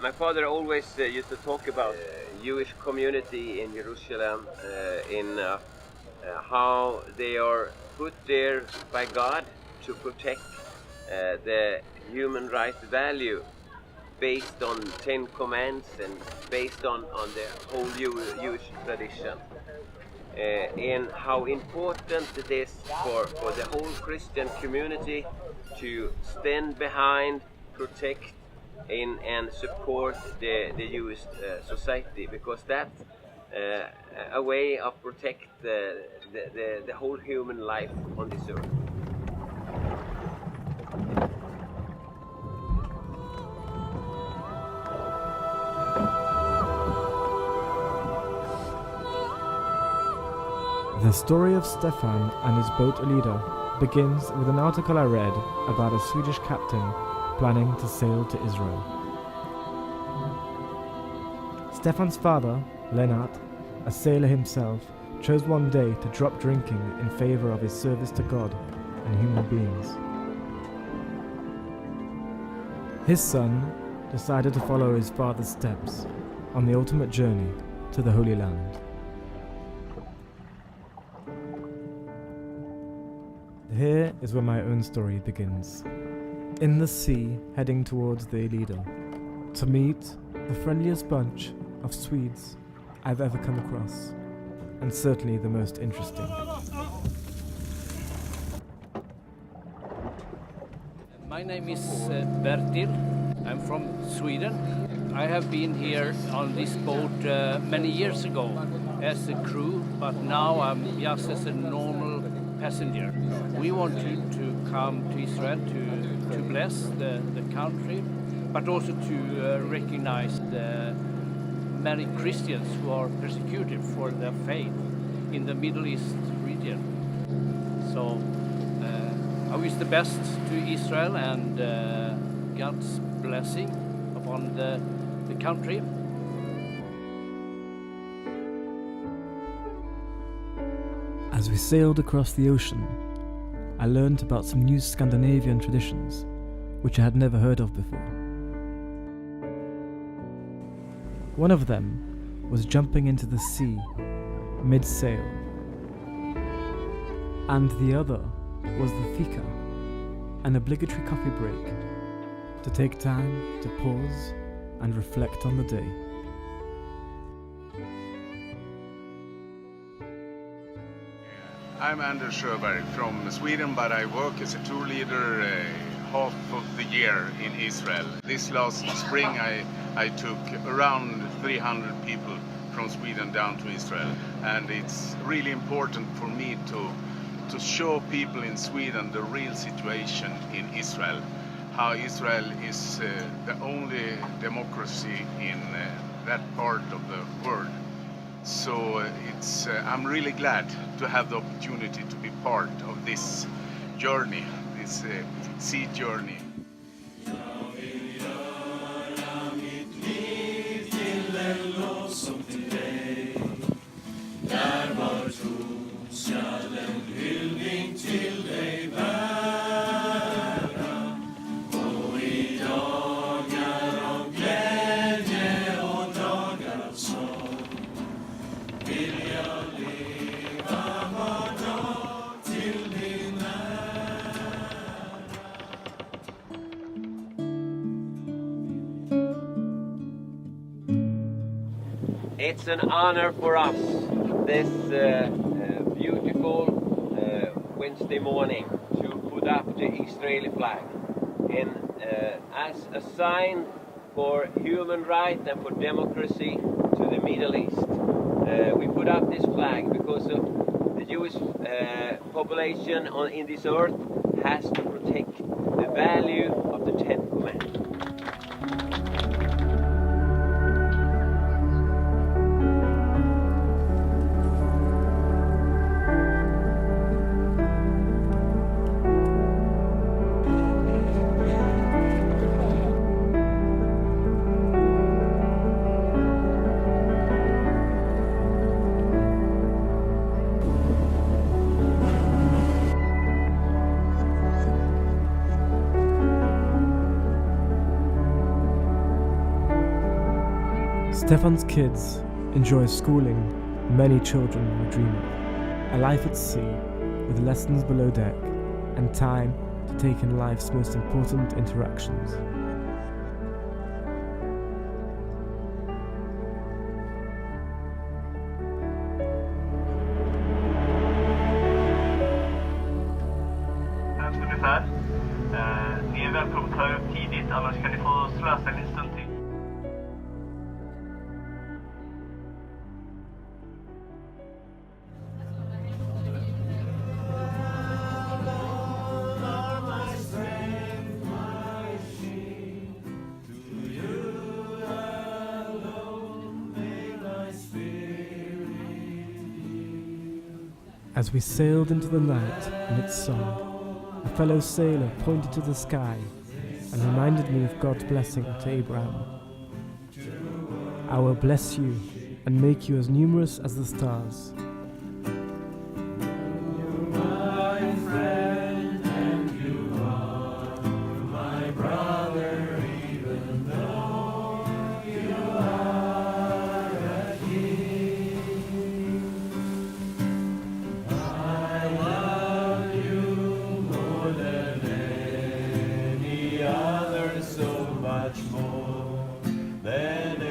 My father always used to talk about Jewish community in Jerusalem, in how they are put there by God to protect the human rights value based on 10 Commandments and based on the whole Jewish tradition. And how important it is for the whole Christian community to stand behind, protect and support the Jewish society, because that's a way of protect the whole human life on this earth. The story of Stefan and his boat leader begins with an article I read about a Swedish captain planning to sail to Israel. Stefan's father, Lennart, a sailor himself, chose one day to drop drinking in favor of his service to God and human beings. His son decided to follow his father's steps on the ultimate journey to the Holy Land. Here is where my own story begins. In the sea, heading towards the Lido, to meet the friendliest bunch of Swedes I've ever come across, and certainly the most interesting. My name is Bertil. I'm from Sweden. I have been here on this boat many years ago as a crew, but now I'm just as a normal passenger. We want to come to Israel to bless the country, but also to recognize the many Christians who are persecuted for their faith in the Middle East region. So I wish the best to Israel and God's blessing upon the country. As we sailed across the ocean, I learned about some new Scandinavian traditions which I had never heard of before. One of them was jumping into the sea mid-sail, and the other was the fika, an obligatory coffee break to take time to pause and reflect on the day. I'm Anders Sjöberg from Sweden, but I work as a tour leader half of the year in Israel. This last spring I took around 300 people from Sweden down to Israel, and it's really important for me to show people in Sweden the real situation in Israel, how Israel is the only democracy in that part of the world. So I'm really glad to have the opportunity to be part of this journey, this sea journey. It's an honor for us this beautiful Wednesday morning to put up the Israeli flag, and as a sign for human rights and for democracy to the Middle East. We put up this flag because of the Jewish population in this earth has to protect the value of the 10 Commandments. Stefan's kids enjoy schooling many children would dream of. A life at sea, with lessons below deck, and time to take in life's most important interactions. Ungefär. Ni är välkomna att ta upp tidigt, annars kan ni få slösa en stund till. As we sailed into the night and its song, a fellow sailor pointed to the sky and reminded me of God's blessing to Abraham. I will bless you and make you as numerous as the stars. So much more than